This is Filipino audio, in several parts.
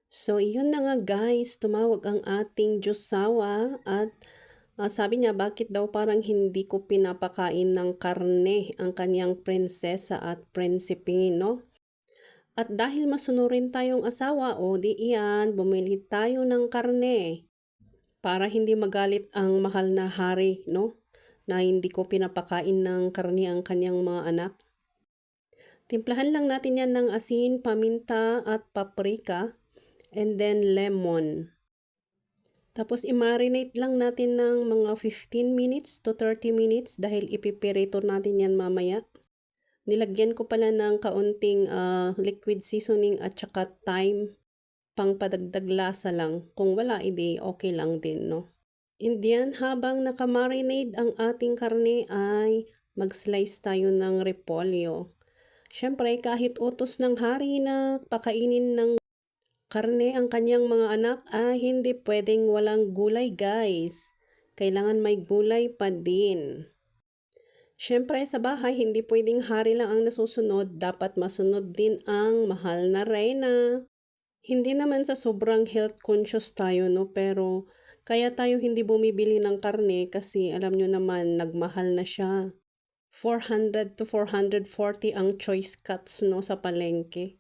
So, iyon na nga guys, tumawag ang ating Diyosawa at sabi niya bakit daw parang hindi ko pinapakain ng karne ang kanyang prinsesa at prinsipe, no? At dahil masunurin tayong asawa, o di iyan, bumili tayo ng karne para hindi magalit ang mahal na hari, no? Na hindi ko pinapakain ng karne ang kanyang mga anak. Timplahan lang natin yan ng asin, paminta at paprika. And then lemon. Tapos i-marinate lang natin ng mga 15 minutes to 30 minutes dahil ipipirito natin yan mamaya. Nilagyan ko pala ng kaunting liquid seasoning at saka thyme pang padagdag lasa lang. Kung wala, edi okay lang din, no? Indian, habang nakamarinate ang ating karne ay mag-slice tayo ng repolyo. Siyempre, kahit utos ng hari na pakainin ng karne ang kanyang mga anak, hindi pwedeng walang gulay guys. Kailangan may gulay pa din. Siyempre sa bahay, hindi pwedeng hari lang ang nasusunod. Dapat masunod din ang mahal na reyna. Hindi naman sa sobrang health conscious tayo, no? Pero kaya tayo hindi bumibili ng karne kasi alam nyo naman, nagmahal na siya. 400 to 440 ang choice cuts, no, sa palengke.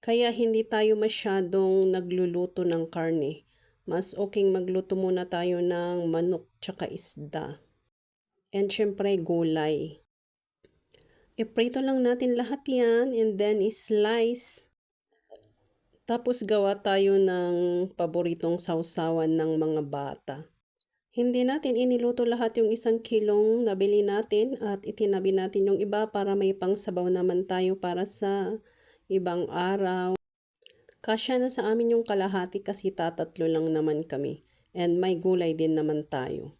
Kaya hindi tayo masyadong nagluluto ng karne. Mas okay magluto muna tayo ng manok tsaka isda. And syempre gulay. Iprito lang natin lahat yan and then slice. Tapos gawa tayo ng paboritong sausawan ng mga bata. Hindi natin iniluto lahat yung 1 kilong nabili natin at itinabi natin yung iba para may pangsabaw naman tayo para sa ibang araw. Kasya na sa amin yung kalahati kasi tatatlo lang naman kami. And may gulay din naman tayo.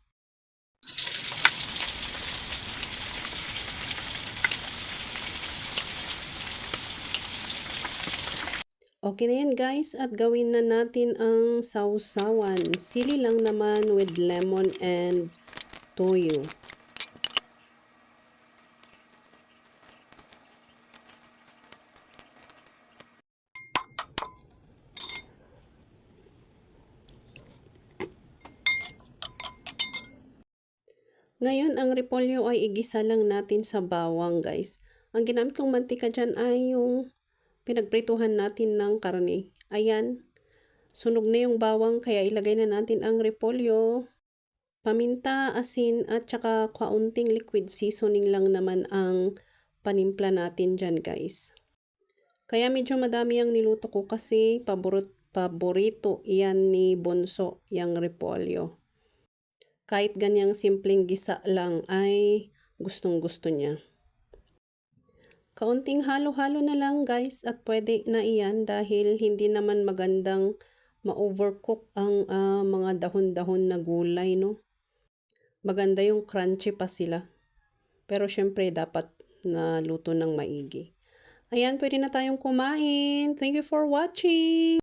Okay na yan guys at gawin na natin ang sausawan. Sili lang naman with lemon and toyo. Ngayon, ang repolyo ay igisa lang natin sa bawang, guys. Ang ginamit kong mantika dyan ay yung pinagprituhan natin ng karne. Ayan, sunog na yung bawang kaya ilagay na natin ang repolyo. Paminta, asin at saka kaunting liquid seasoning lang naman ang panimpla natin dyan, guys. Kaya medyo madami ang niluto ko kasi paborito iyan ni Bonso, yung repolyo. Kahit ganyang simpleng gisa lang ay gustong-gusto niya. Kaunting halo-halo na lang guys at pwede na iyan dahil hindi naman magandang ma-overcook ang mga dahon-dahon na gulay, no? Maganda yung crunchy pa sila. Pero syempre dapat na luto ng maigi. Ayan, pwede na tayong kumain. Thank you for watching!